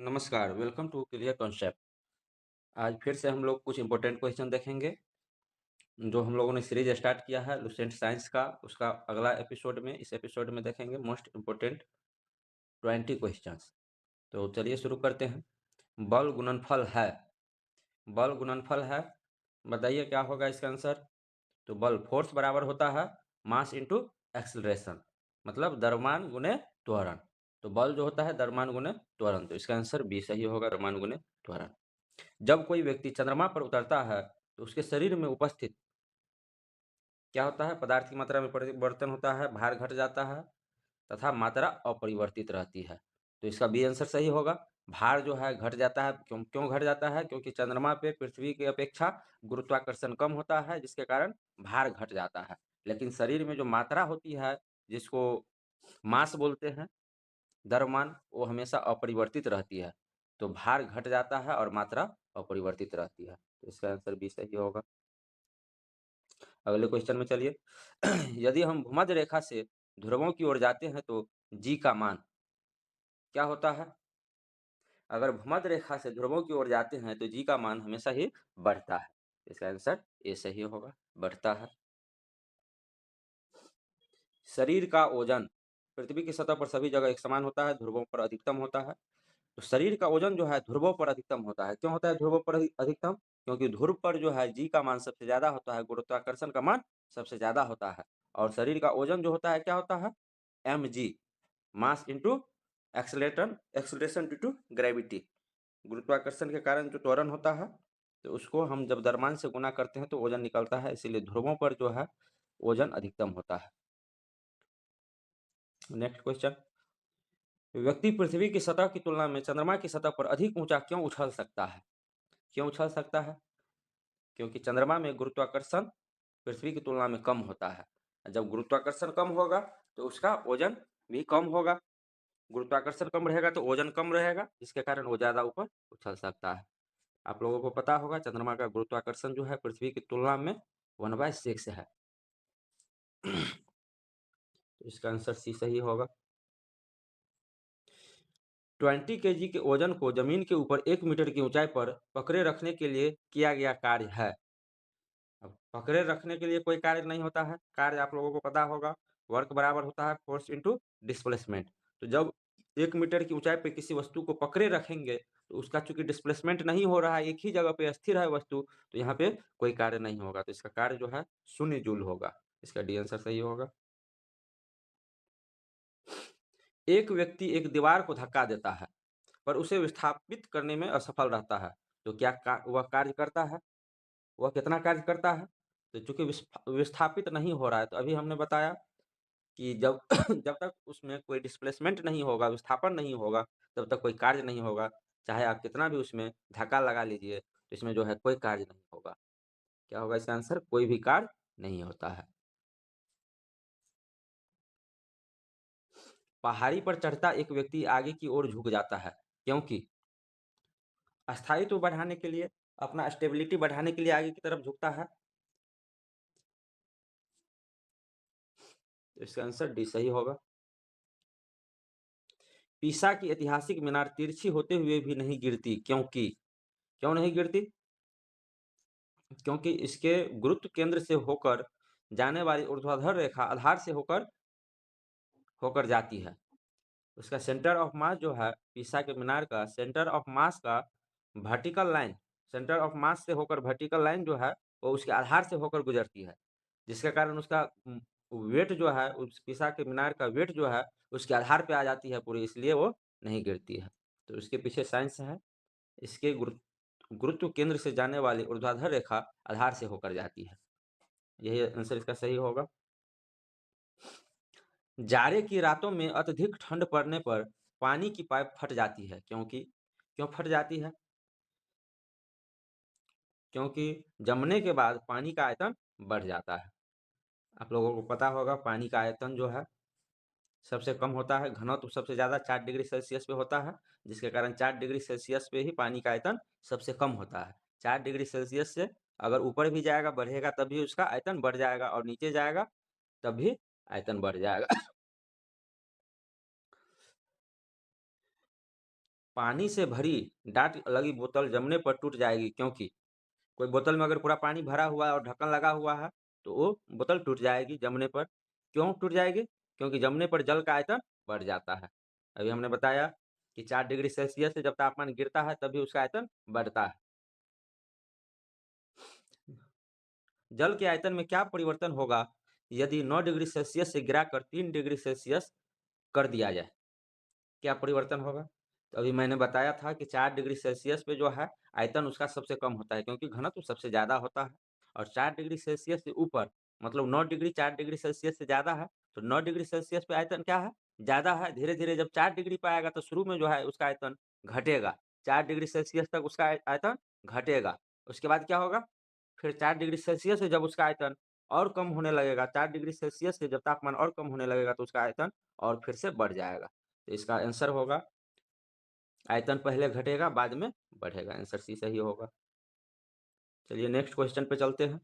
नमस्कार, welcome to clear concept. आज फिर से हम लोग कुछ इंपॉर्टेंट क्वेश्चन देखेंगे। जो हम लोगों ने सीरीज स्टार्ट किया है लुसेंट साइंस का, उसका अगला एपिसोड में इस एपिसोड में देखेंगे मोस्ट इंपॉर्टेंट 20 क्वेश्चंस। तो चलिए शुरू करते हैं। बल गुणनफल है, बल गुणनफल है, बताइए क्या होगा इसका आंसर। तो बल फोर्स बराबर होता है मास इंटू एक्सेलरेशन, मतलब द्रव्यमान गुणे त्वरण। तो बल जो होता है द्रव्यमान गुणे त्वरण, तो इसका आंसर बी सही होगा, द्रव्यमान गुणे त्वरण। जब कोई व्यक्ति चंद्रमा पर उतरता है तो उसके शरीर में उपस्थित क्या होता है, पदार्थ की मात्रा में परिवर्तन होता है, भार घट जाता है तथा मात्रा अपरिवर्तित रहती है। तो इसका बी आंसर सही होगा। भार जो है घट जाता है, क्यों क्यों घट जाता है? क्योंकि चंद्रमा पे पृथ्वी की अपेक्षा गुरुत्वाकर्षण कम होता है, जिसके कारण भार घट जाता है। लेकिन शरीर में जो मात्रा होती है, जिसको मास बोलते हैं, द्रव्यमान, वो हमेशा अपरिवर्तित रहती है। तो भार घट जाता है और मात्रा अपरिवर्तित रहती है। तो इसका आंसर बी सही होगा। अगले क्वेश्चन में चलिए। यदि हम भूमध्य रेखा से ध्रुवों की ओर जाते हैं तो जी का मान क्या होता है? अगर भूमध्य रेखा से ध्रुवों की ओर जाते हैं तो जी का मान हमेशा ही बढ़ता है। इसका आंसर ए सही होगा, बढ़ता है। शरीर का ओजन पृथ्वी की सतह पर सभी जगह एक समान होता है, ध्रुवों पर अधिकतम होता है। तो शरीर का ओजन जो है ध्रुवों पर अधिकतम होता है। क्यों होता है ध्रुवों पर अधिकतम? क्योंकि ध्रुव पर जो है जी का मान सबसे ज्यादा होता है, गुरुत्वाकर्षण का मान सबसे ज्यादा होता है। और शरीर का ओजन जो होता है क्या होता है? mg, mass into accelerator acceleration due to gravity. गुरुत्वाकर्षण के कारण जो त्वरण होता है, तो उसको हम जब द्रव्यमान से गुना करते हैं तो ओजन निकलता है, इसीलिए ध्रुवों पर जो है ओजन अधिकतम होता है। Next question. व्यक्ति पृथ्वी की सतह की तुलना में चंद्रमा की सतह पर अधिक ऊंचा क्यों उछल सकता है? क्यों उछल सकता है? क्योंकि चंद्रमा में गुरुत्वाकर्षण पृथ्वी की तुलना में कम होता है। जब गुरुत्वाकर्षण कम होगा तो उसका वजन भी कम होगा। गुरुत्वाकर्षण कम रहेगा तो वजन कम रहेगा, जिसके कारण वो ज्यादा ऊपर उछल सकता है। आप लोगों को पता होगा चंद्रमा का गुरुत्वाकर्षण जो है पृथ्वी की तुलना में 1/6 है। तो इसका आंसर सी सही होगा। 20 केजी के वजन को जमीन के ऊपर 1 मीटर की ऊंचाई पर पकड़े रखने के लिए किया गया कार्य है। अब पकड़े रखने के लिए कोई कार्य नहीं होता है, कार्य आप लोगों को पता होगा, वर्क बराबर होता है फोर्स इंटू डिस्प्लेसमेंट। तो जब 1 मीटर की ऊंचाई पे किसी वस्तु को पकड़े रखेंगे तो उसका चूंकि डिस्प्लेसमेंट नहीं हो रहा है, एक ही जगह पे स्थिर है वस्तु, तो यहाँ पे कोई कार्य नहीं होगा। तो इसका कार्य जो है 0 जूल होगा। इसका डी आंसर सही होगा। एक व्यक्ति एक दीवार को धक्का देता है पर उसे विस्थापित करने में असफल रहता है, तो क्या वह कार्य करता है? वह कितना कार्य करता है? तो चूंकि विस्थापित नहीं हो रहा है, तो अभी हमने बताया कि जब जब तक उसमें कोई डिस्प्लेसमेंट नहीं होगा, विस्थापन नहीं होगा, तब तक कोई कार्य नहीं होगा। चाहे आप कितना भी उसमें धक्का लगा लीजिए, तो इसमें जो है कोई कार्य नहीं होगा। क्या होगा इसका आंसर? कोई भी कार्य नहीं होता है। पहाड़ी पर चढ़ता एक व्यक्ति आगे की ओर झुक जाता है, क्योंकि स्थायित्व बढ़ाने के लिए, अपना स्टेबिलिटी बढ़ाने के लिए आगे की तरफ झुकता है। तो इसका आंसर डी सही होगा। पीसा की ऐतिहासिक मीनार तिरछी होते हुए भी नहीं गिरती, क्योंकि क्यों नहीं गिरती? क्योंकि इसके गुरुत्व केंद्र से होकर जाने वाली ऊर्ध्वाधर रेखा आधार से होकर होकर जाती है। उसका सेंटर ऑफ मास जो है, पीसा के मीनार का सेंटर ऑफ मास का vertical line, centre of mass से होकर वर्टिकल लाइन जो है वो उसके आधार से होकर गुजरती है, जिसके कारण उसका वेट जो है, उस पीसा के मीनार का वेट जो है उसके आधार पे आ जाती है पूरी, इसलिए वो नहीं गिरती है। तो इसके पीछे साइंस है। इसके गुरुत्व केंद्र से जाने वाली ऊर्ध्वाधर रेखा आधार से होकर जाती है। यही आंसर इसका सही होगा। जाड़े की रातों में अत्यधिक ठंड पड़ने पर पानी की पाइप फट जाती है, क्योंकि क्यों फट जाती है? क्योंकि जमने के बाद पानी का आयतन बढ़ जाता है। आप लोगों को पता होगा पानी का आयतन जो है सबसे कम होता है, घनत्व सबसे ज्यादा 4 डिग्री सेल्सियस पे होता है, जिसके कारण 4 डिग्री सेल्सियस पे ही पानी का आयतन सबसे कम होता है। 4 डिग्री सेल्सियस से अगर ऊपर भी जाएगा, बढ़ेगा, तब भी उसका आयतन बढ़ जाएगा, और नीचे जाएगा तब भी आयतन बढ़ जाएगा। पानी से भरी डाट लगी बोतल जमने पर टूट जाएगी, क्योंकि कोई बोतल में अगर पूरा पानी भरा हुआ है और ढक्कन लगा हुआ है तो वो बोतल टूट जाएगी जमने पर। क्यों टूट जाएगी? क्योंकि जमने पर जल का आयतन बढ़ जाता है। अभी हमने बताया कि 4 डिग्री सेल्सियस से जब तापमान गिरता है तभी उसका आयतन बढ़ता है। जल के आयतन में क्या परिवर्तन होगा यदि 9 डिग्री सेल्सियस से गिराकर 3 डिग्री सेल्सियस कर दिया जाए? क्या परिवर्तन होगा? तो अभी मैंने बताया था कि 4 डिग्री सेल्सियस पे जो है आयतन उसका सबसे कम होता है, क्योंकि घनत्व सबसे ज़्यादा होता है। और 4 डिग्री सेल्सियस से ऊपर मतलब 9 डिग्री 4 डिग्री सेल्सियस से ज़्यादा है, तो 9 डिग्री सेल्सियस पे आयतन क्या है? ज़्यादा है। धीरे-धीरे जब 4 डिग्री पे आएगा तो शुरू में जो है उसका आयतन घटेगा। 4 डिग्री सेल्सियस तक उसका आयतन घटेगा। उसके बाद क्या होगा? फिर 4 डिग्री सेल्सियस से जब उसका आयतन और कम होने लगेगा, 4 डिग्री सेल्सियस से जब तापमान और कम होने लगेगा तो उसका आयतन और फिर से बढ़ जाएगा। तो इसका आंसर होगा आयतन पहले घटेगा बाद में बढ़ेगा। आंसर सी सही होगा। चलिए नेक्स्ट क्वेश्चन पे चलते हैं।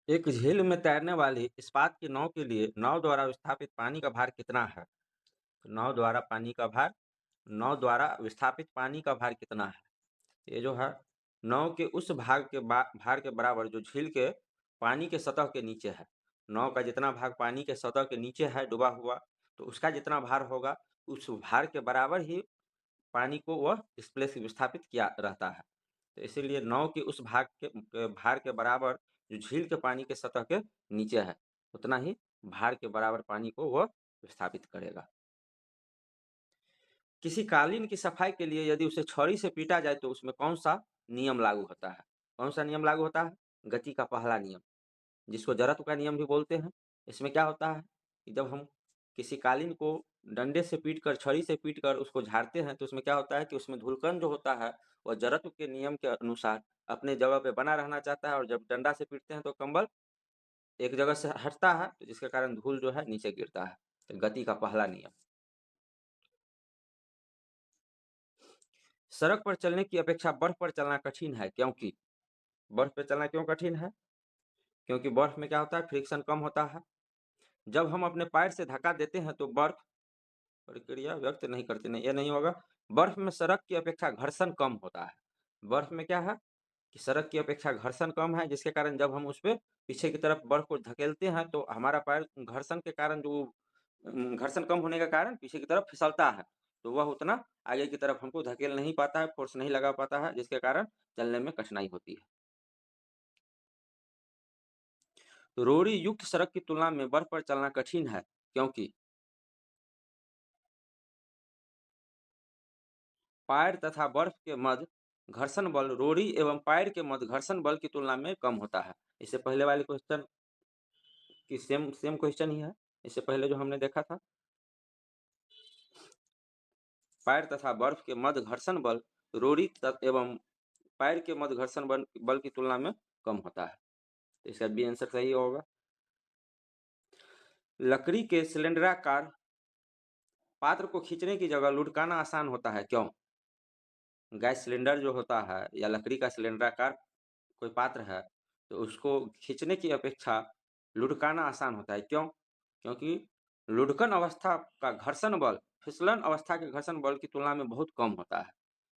एक झील में तैरने वाली इस्पात की नाव के लिए नाव द्वारा विस्थापित पानी का भार कितना है? तो नाव द्वारा विस्थापित पानी का भार कितना है? ये जो है नाव के उस भार के बराबर जो झील के पानी के सतह के नीचे है। नाव का जितना भाग पानी के सतह के नीचे है डूबा हुआ, तो उसका जितना भार होगा उस भार के बराबर ही पानी को वह डिस्प्लेस विस्थापित किया रहता है। तो इसीलिए नाव के उस भार के बराबर जो झील के पानी के सतह के नीचे है उतना ही भार के बराबर पानी को वह विस्थापित करेगा। किसी कालीन की सफाई के लिए यदि उसे छड़ी से पीटा जाए तो उसमें कौन सा नियम लागू होता है? कौन सा नियम लागू होता है? गति का पहला नियम, जिसको जड़त्व का नियम भी बोलते हैं। इसमें क्या होता है कि जब हम किसी कालीन को डंडे से पीटकर छड़ी से पीटकर उसको झाड़ते हैं तो उसमें क्या होता है कि उसमें धूलकण जो होता है वह जड़त्व के नियम के अनुसार अपने जगह पे बना रहना चाहता है, और जब डंडा से पीटते हैं तो कंबल एक जगह से हटता है, तो जिसके कारण धूल जो है नीचे गिरता है। तो गति का पहला नियम। सड़क पर चलने की अपेक्षा बर्फ पर चलना कठिन है, क्योंकि बर्फ पे चलना क्यों कठिन है? क्योंकि बर्फ में क्या होता है? फ्रिक्शन कम होता है। जब हम अपने पैर से धक्का देते हैं तो बर्फ प्रक्रिया व्यक्त नहीं करते, नहीं ये नहीं होगा। बर्फ में सड़क की अपेक्षा घर्षण कम होता है। बर्फ में क्या है कि सड़क की अपेक्षा घर्षण कम है, जिसके कारण जब हम उस पे पीछे की तरफ बर्फ को धकेलते हैं तो हमारा पैर घर्षण के कारण जो घर्षण कम होने के कारण पीछे की तरफ फिसलता है, तो वह उतना आगे की तरफ हमको धकेल नहीं पाता है, फोर्स नहीं लगा पाता है, जिसके कारण चलने में कठिनाई होती है। तो रोड़ी युक्त सड़क की तुलना में बर्फ पर चलना कठिन है, क्योंकि पैर तथा बर्फ के मध्य घर्षण बल रोड़ी एवं पैर के मध्य घर्षण बल की तुलना में कम होता है। इससे पहले वाले क्वेश्चन की सेम सेम क्वेश्चन ही है, इससे पहले जो हमने देखा था। पैर तथा बर्फ के मध्य घर्षण बल रोड़ी एवं पैर के मध्य घर्षण बल की तुलना में कम होता है। तो इसका बी आंसर सही होगा। लकड़ी के सिलेंडराकार पात्र को खींचने की जगह लुढ़काना आसान होता है, क्यों? गैस सिलेंडर जो होता है या लकड़ी का सिलेंडराकार कोई पात्र है तो उसको खींचने की अपेक्षा लुढ़काना आसान होता है, क्यों? क्योंकि लुढ़कन अवस्था का घर्षण बल फिसलन अवस्था के घर्षण बल की तुलना में बहुत कम होता है।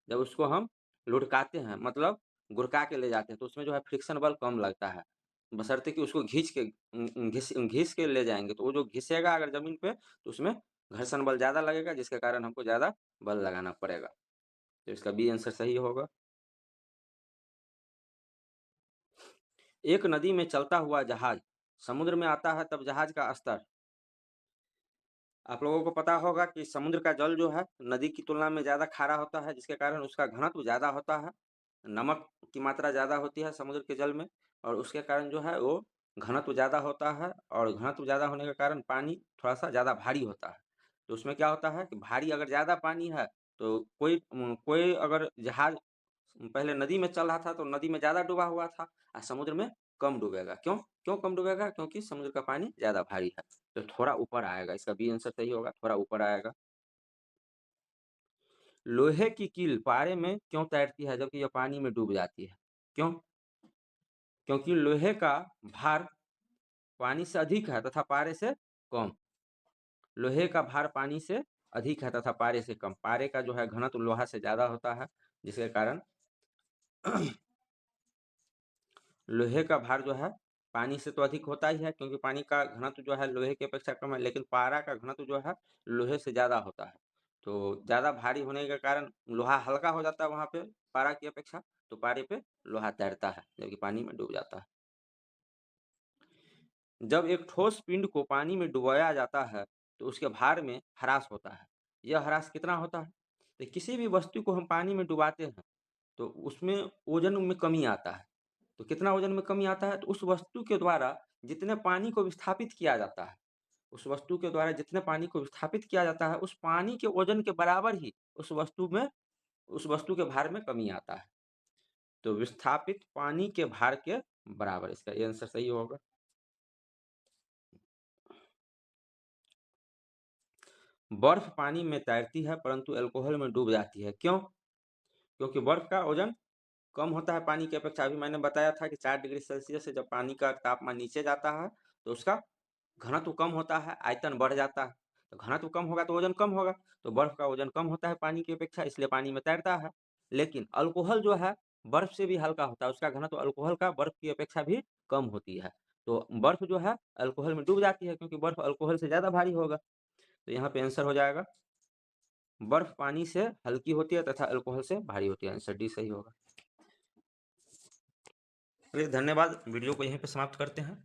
जब उसको हम लुढ़काते हैं मतलब गुड़का के ले जाते हैं तो उसमें जो है फ्रिक्शन बल कम लगता है, बशर्ते कि उसको घिस के ले जाएंगे तो वो जो घिसेगा अगर जमीन पे तो उसमें घर्षण बल ज्यादा लगेगा, जिसके कारण हमको ज्यादा बल लगाना पड़ेगा। तो इसका बी आंसर सही होगा। एक नदी में चलता हुआ जहाज समुद्र में आता है तब जहाज का स्तर, आप लोगों को पता होगा कि समुद्र का जल जो है नदी की तुलना में ज़्यादा खारा होता है, जिसके कारण उसका घनत्व ज़्यादा होता है। नमक की मात्रा ज़्यादा होती है समुद्र के जल में, और उसके कारण जो है वो घनत्व ज़्यादा होता है, और घनत्व ज़्यादा होने के कारण पानी थोड़ा सा ज़्यादा भारी होता है। तो उसमें क्या होता है कि भारी अगर ज़्यादा पानी है तो कोई अगर जहाज पहले नदी में चल रहा था तो नदी में ज़्यादा डूबा हुआ था और समुद्र में कम डूबेगा। क्यों क्यों कम डूबेगा? क्योंकि समुद्र का पानी ज़्यादा भारी है, तो थोड़ा ऊपर आएगा। इसका बी आंसर सही होगा, थोड़ा ऊपर आएगा। लोहे की कील पारे में क्यों तैरती है जबकि यह पानी में डूब जाती है? क्यों? क्योंकि लोहे का भार पानी से अधिक है तथा पारे से कम। लोहे का भार पानी से अधिक है तथा पारे से कम। पारे का जो है घनत्व लोहा से ज़्यादा होता है, जिसके कारण लोहे का भार जो है पानी से तो अधिक होता ही है, क्योंकि पानी का घनत्व जो है लोहे की अपेक्षा कम है, लेकिन पारा का घनत्व जो है लोहे से ज़्यादा होता है। तो ज़्यादा भारी होने के कारण लोहा हल्का हो जाता है वहाँ पे पारा की अपेक्षा, तो पारे पे लोहा तैरता है, जबकि पानी में डूब जाता है। जब एक ठोस पिंड को पानी में डुबोया जाता है, तो उसके भार में ह्रास होता है। यह ह्रास कितना होता है? तो किसी भी वस्तु को हम पानी में डुबाते हैं, तो उसमें ओजन में कमी आता है। तो कितना वजन में कमी आता है? तो उस वस्तु के द्वारा जितने पानी को विस्थापित किया जाता है, उस वस्तु के द्वारा जितने पानी को विस्थापित किया जाता है, उस पानी के वजन के बराबर ही उस वस्तु के भार में कमी आता है। तो विस्थापित पानी के भार के बराबर, इसका ये आंसर सही होगा। बर्फ पानी में तैरती है परंतु अल्कोहल में डूब जाती है, क्यों? क्योंकि बर्फ का वजन कम होता है पानी की अपेक्षा। अभी मैंने बताया था कि 4 डिग्री सेल्सियस से जब पानी का तापमान नीचे जाता है, तो उसका घनत्व कम होता है, आयतन बढ़ जाता है। तो घनत्व कम होगा तो वजन कम होगा, तो बर्फ का वजन कम होता है पानी की अपेक्षा, इसलिए पानी में तैरता है। लेकिन अल्कोहल जो है बर्फ से भी हल्का होता है, उसका घनत्व अल्कोहल का बर्फ की अपेक्षा भी कम होती है। तो बर्फ जो है अल्कोहल में डूब जाती है, क्योंकि बर्फ अल्कोहल से ज़्यादा भारी होगा। तो यहाँ पे आंसर हो जाएगा, बर्फ पानी से हल्की होती है तथा अल्कोहल से भारी होती है। आंसर डी सही होगा। चलिए धन्यवाद, वीडियो को यहीं पे समाप्त करते हैं।